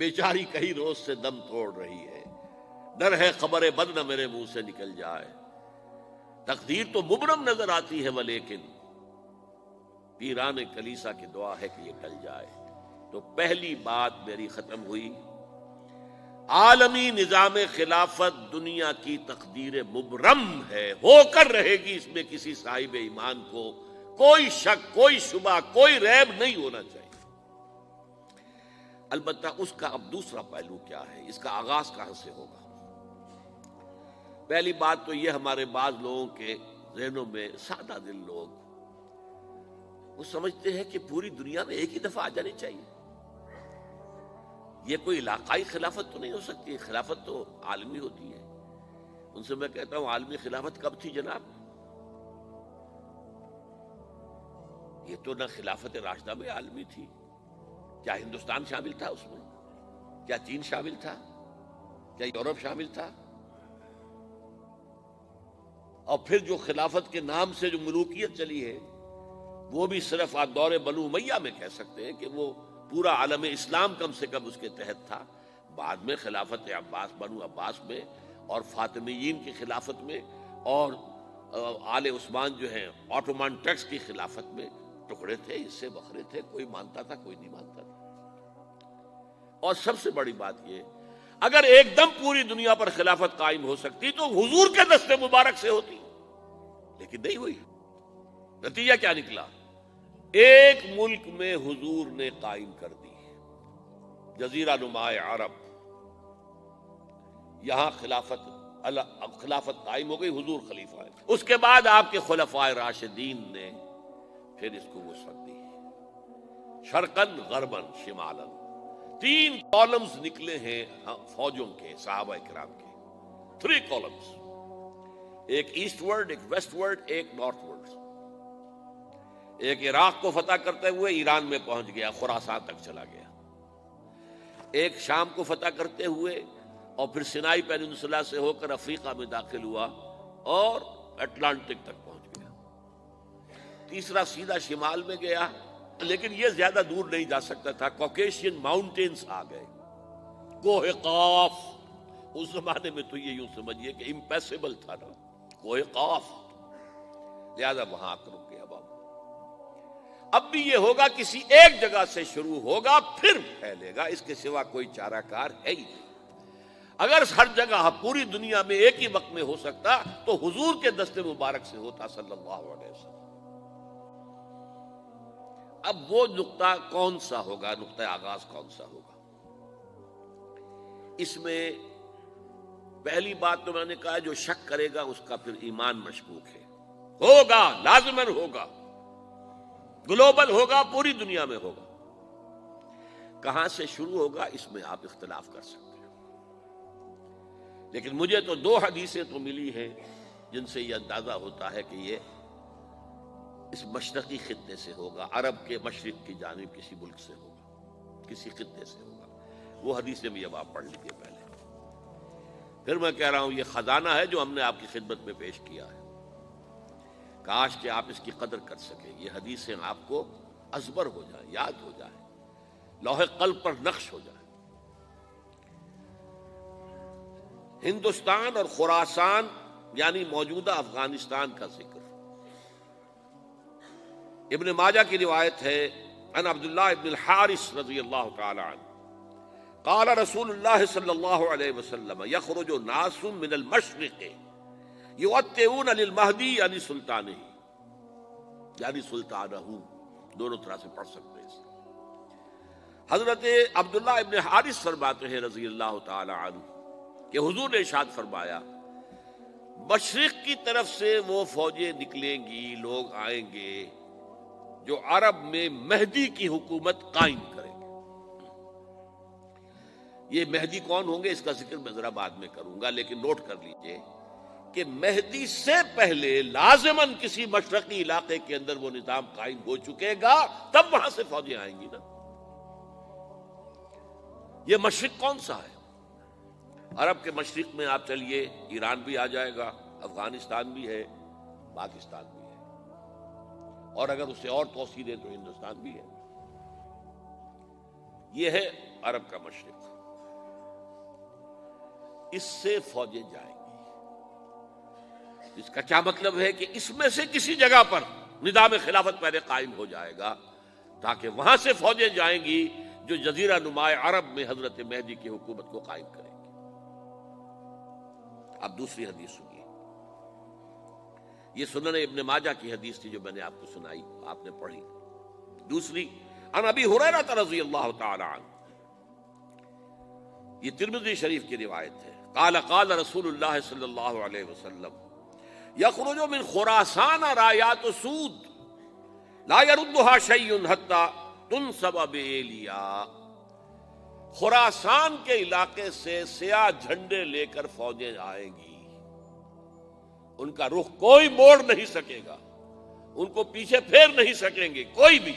بیچاری کئی روز سے دم توڑ رہی ہے، ڈر ہے خبر بد نہ میرے منہ سے نکل جائے، تقدیر تو مبرم نظر آتی ہے ولیکن پیران کلیسا کی دعا ہے کہ یہ ٹل جائے۔ تو پہلی بات میری ختم ہوئی، عالمی نظام خلافت دنیا کی تقدیر مبرم ہے، ہو کر رہے گی، اس میں کسی صاحب ایمان کو کوئی شک، کوئی شبہ، کوئی ریب نہیں ہونا چاہیے۔ البتہ اس کا اب دوسرا پہلو کیا ہے، اس کا آغاز کہاں سے ہوگا؟ پہلی بات تو یہ، ہمارے بعض لوگوں کے ذہنوں میں، سادہ دل لوگ وہ سمجھتے ہیں کہ پوری دنیا میں ایک ہی دفعہ آ جانی چاہیے، یہ کوئی علاقائی خلافت تو نہیں ہو سکتی، خلافت تو عالمی ہوتی ہے۔ ان سے میں کہتا ہوں عالمی خلافت کب تھی جناب؟ یہ تو نہ خلافت راشدہ میں عالمی تھی، کیا ہندوستان شامل تھا اس میں؟ کیا چین شامل تھا؟ کیا یورپ شامل تھا؟ اور پھر جو خلافت کے نام سے جو ملوکیت چلی ہے وہ بھی صرف آپ دور بنو امیہ میں کہہ سکتے ہیں کہ وہ پورا عالم اسلام کم سے کم اس کے تحت تھا۔ بعد میں خلافت عباس، بنو عباس میں، اور فاطمیین کی خلافت میں، اور آل عثمان جو ہیں آٹومان ٹرکس کی خلافت میں ٹکڑے تھے، حصے بکھرے تھے، کوئی مانتا تھا، کوئی نہیں مانتا تھا۔ اور سب سے بڑی بات یہ، اگر ایک دم پوری دنیا پر خلافت قائم ہو سکتی تو حضور کے دست مبارک سے ہوتی، لیکن نہیں ہوئی۔ نتیجہ کیا نکلا؟ ایک ملک میں حضور نے قائم کر دی، جزیرہ نما عرب، یہاں خلافت قائم ہو گئی، حضور خلیفہ ہے۔ اس کے بعد آپ کے خلفائے راشدین نے پھر اس کو وسعت دی، شرقاً غرباً شمالاً، 3 کالمز نکلے ہیں فوجوں کے، صحابہ کرام کے، 3 کالمز، ایک ایسٹ ورڈ، ایک ویسٹ ورڈ، ایک نارتھ ورڈ۔ ایک عراق کو فتح کرتے ہوئے ایران میں پہنچ گیا، خراسان تک چلا گیا، ایک شام کو فتح کرتے ہوئے اور پھر سینائی پیننسولا سے ہو کر افریقہ میں داخل ہوا اور اٹلانٹک تک پہنچ گیا، تیسرا سیدھا شمال میں گیا، لیکن یہ زیادہ دور نہیں جا سکتا تھا، کوکیشین ماؤنٹینز آ گئے، کوہ قاف، اس زمانے میں تو یہ یوں سمجھیے کہ امپیسیبل تھا نا، کوہ قاف، لہذا وہاں آ کر رک گیا۔ اب بھی یہ ہوگا، کسی ایک جگہ سے شروع ہوگا پھر پھیلے گا، اس کے سوا کوئی چارہ کار ہے ہی نہیں۔ اگر ہر جگہ پوری دنیا میں ایک ہی وقت میں ہو سکتا تو حضور کے دست مبارک سے ہوتا صلی اللہ علیہ وسلم۔ اب وہ نقطہ کون سا ہوگا، نقطہ آغاز کون سا ہوگا؟ اس میں پہلی بات تو میں نے کہا، جو شک کرے گا اس کا پھر ایمان مشکوک ہے، ہوگا، لازماً ہوگا، گلوبل ہوگا، پوری دنیا میں ہوگا۔ کہاں سے شروع ہوگا اس میں آپ اختلاف کر سکتے ہیں، لیکن مجھے تو 2 حدیثیں تو ملی ہیں جن سے یہ اندازہ ہوتا ہے کہ یہ اس مشرقی خطے سے ہوگا، عرب کے مشرق کی جانب کسی ملک سے ہوگا، کسی خطے سے ہوگا۔ وہ حدیثیں بھی اب آپ پڑھ لیجیے پہلے، پھر میں کہہ رہا ہوں یہ خزانہ ہے جو ہم نے آپ کی خدمت میں پیش کیا ہے، کاش کہ آپ اس کی قدر کر سکیں، یہ حدیثیں آپ کو ازبر ہو جائیں، یاد ہو جائیں، لوح قلب پر نقش ہو جائیں۔ ہندوستان اور خراسان یعنی موجودہ افغانستان کا ذکر ابن ماجہ کی روایت ہے، عن عبداللہ ابن الحارث رضی اللہ تعالی عنہ قال رسول اللہ صلی اللہ علیہ وسلم یخرج ناس من المشرق یوطئون للمہدی یعنی سلطانہ، یعنی سلطانہ، دونوں طرح سے پڑھ سکتے ہیں۔ حضرت عبداللہ ابن حارث فرماتے ہیں رضی اللہ تعالی عنہ کہ حضور نے ارشاد فرمایا، مشرق کی طرف سے وہ فوجیں نکلیں گی، لوگ آئیں گے جو عرب میں مہدی کی حکومت قائم کریں گے۔ یہ مہدی کون ہوں گے اس کا ذکر میں ذرا بعد میں کروں گا، لیکن نوٹ کر لیجئے کہ مہدی سے پہلے لازماً کسی مشرقی علاقے کے اندر وہ نظام قائم ہو چکے گا، تب وہاں سے فوجیں آئیں گی نا۔ یہ مشرق کون سا ہے؟ عرب کے مشرق میں آپ چلیے، ایران بھی آ جائے گا، افغانستان بھی ہے، پاکستان بھی ہے، اور اگر اسے اور توسیع دیں تو ہندوستان بھی ہے۔ یہ ہے عرب کا مشرق، اس سے فوجیں جائیں گی۔ اس کا کیا مطلب ہے کہ اس میں سے کسی جگہ پر نظام خلافت پہلے قائم ہو جائے گا، تاکہ وہاں سے فوجیں جائیں گی جو جزیرہ نما عرب میں حضرت مہدی کی حکومت کو قائم کریں گی۔ اب دوسری حدیث سنیے، یہ سنن ابن ماجہ کی حدیث تھی جو میں نے آپ کو سنائی، آپ نے پڑھی۔ دوسری، عن ابی ہریرہ رضی اللہ تعالی عنہ، یہ ترمذی شریف کی روایت ہے، قال قال رسول اللہ صلی اللہ علیہ وسلم یخرج من خراسان رایات سود لا يردها شیء حتی تنصب بإیلیا، خراسان کے علاقے سے سیاہ جھنڈے لے کر فوجیں آئیں گی، ان کا رخ کوئی موڑ نہیں سکے گا، ان کو پیچھے پھیر نہیں سکیں گے کوئی بھی،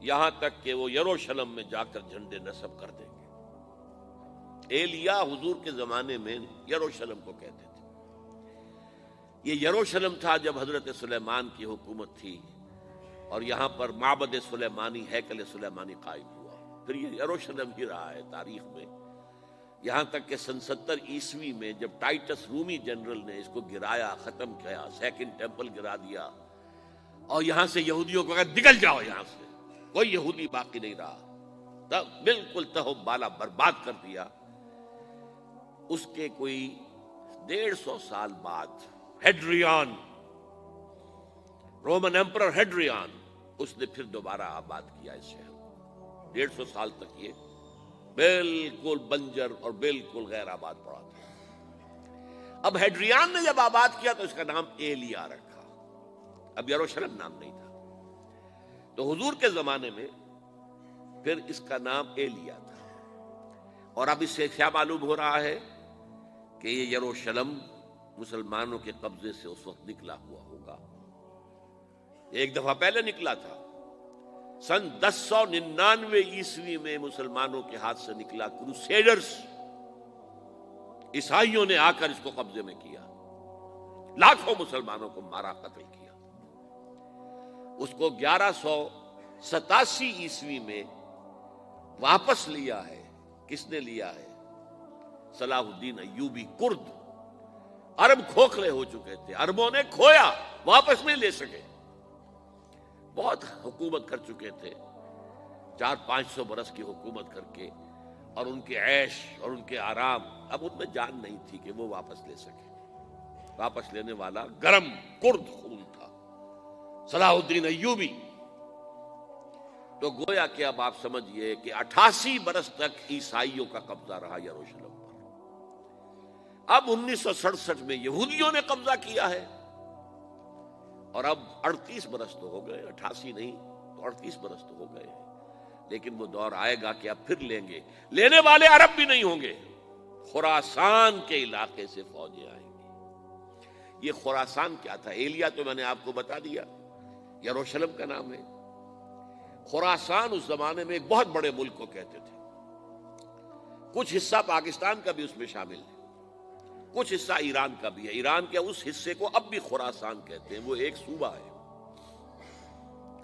یہاں تک کہ وہ یروشلم میں جا کر جھنڈے نصب کر دیں گے۔ ایلیا حضور کے زمانے میں یروشلم کو کہتے تھے۔ یہ یروشلم تھا جب حضرت سلیمان کی حکومت تھی، اور یہاں پر معبد سلیمانی، ہیکل سلیمانی قائم ہوا، پھر یہ یروشلم ہی رہا ہے تاریخ میں، یہاں تک کہ سن 70 عیسوی میں جب ٹائٹس رومی جنرل نے اس کو گرایا، ختم کیا، سیکنڈ ٹیمپل گرا دیا، اور یہاں سے یہودیوں کو کہا نکل جاؤ یہاں سے، کوئی یہودی باقی نہیں رہا، تب بالکل تہو بالا برباد کر دیا۔ اس کے کوئی 150 سال بعد ہیڈریان، رومن ایمپرر ہیڈریان، اس نے پھر دوبارہ آباد کیا اس شہر کو۔ 150 سال تک یہ بالکل بنجر اور بالکل غیر آباد پڑا تھا۔ اب ہیڈریان نے جب آباد کیا تو اس کا نام ایلیا رکھا، اب یروشلم نام نہیں تھا، تو حضور کے زمانے میں پھر اس کا نام ایلیا تھا۔ اور اب اس سے کیا معلوم ہو رہا ہے کہ یہ یروشلم مسلمانوں کے قبضے سے اس وقت نکلا ہوا ہوگا، ایک دفعہ پہلے نکلا تھا، سن 1099 عیسوی میں مسلمانوں کے ہاتھ سے نکلا، کروسیڈرز عیسائیوں نے آ کر اس کو قبضے میں کیا، لاکھوں مسلمانوں کو مارا، قتل کیا۔ اس کو 1187 عیسوی میں واپس لیا ہے۔ کس نے لیا ہے؟ صلاح الدین ایوبی، کرد۔ عرب کھوکھلے ہو چکے تھے، عربوں نے کھویا، واپس نہیں لے سکے، بہت حکومت کر چکے تھے، 400-500 برس کی حکومت کر کے، اور ان کے عیش اور ان کے آرام، اب ان میں جان نہیں تھی کہ وہ واپس لے سکے۔ واپس لینے والا گرم کرد خون تھا، صلاح الدین ایوبی۔ تو گویا کہ اب آپ سمجھئے کہ 88 برس تک عیسائیوں کا قبضہ رہا یروشلم پر۔ اب 1967 میں یہودیوں نے قبضہ کیا ہے، اور اب 38 برس تو ہو گئے، 88 نہیں تو 38 برس تو ہو گئے ہیں، لیکن وہ دور آئے گا کہ اب پھر لیں گے، لینے والے عرب بھی نہیں ہوں گے، خراسان کے علاقے سے فوجیں آئیں گی۔ یہ خراسان کیا تھا؟ ایلیا تو میں نے آپ کو بتا دیا، یروشلم کا نام ہے۔ خراسان اس زمانے میں ایک بہت بڑے ملک کو کہتے تھے، کچھ حصہ پاکستان کا بھی اس میں شامل ہے، کچھ حصہ ایران کا بھی ہے، ایران کے اس حصے کو اب بھی خراسان کہتے ہیں، وہ ایک صوبہ ہے،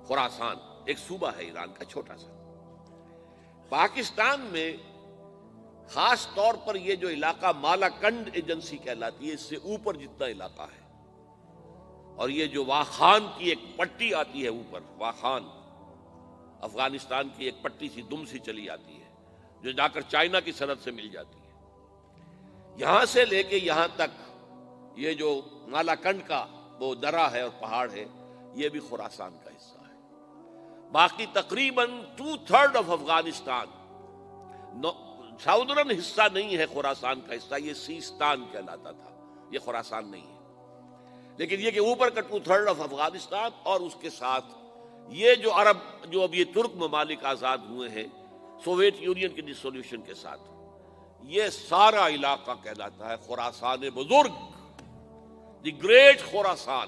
خراسان ایک صوبہ ہے ایران کا چھوٹا سا۔ پاکستان میں خاص طور پر یہ جو علاقہ مالا کنڈ ایجنسی کہلاتی ہے، اس سے اوپر جتنا علاقہ ہے، اور یہ جو واخان کی ایک پٹی آتی ہے اوپر، واخان افغانستان کی ایک پٹی سی دم سی چلی آتی ہے جو جا کر چائنا کی سرحد سے مل جاتی ہے، یہاں سے لے کے یہاں تک یہ جو مالا کنڈ کا وہ درہ ہے اور پہاڑ ہے، یہ بھی خراسان کا حصہ ہے۔ باقی تقریباً 2/3 آف افغانستان ساؤدرن حصہ نہیں ہے خراسان کا حصہ، یہ سیستان کہلاتا تھا، یہ خراسان نہیں ہے، لیکن یہ کہ اوپر کا 2/3 آف افغانستان، اور اس کے ساتھ یہ جو عرب، جو اب یہ ترک ممالک آزاد ہوئے ہیں سوویت یونین کی ڈسولوشن کے ساتھ، یہ سارا علاقہ کہلاتا ہے خراسان بزرگ، دی گریٹ خراسان۔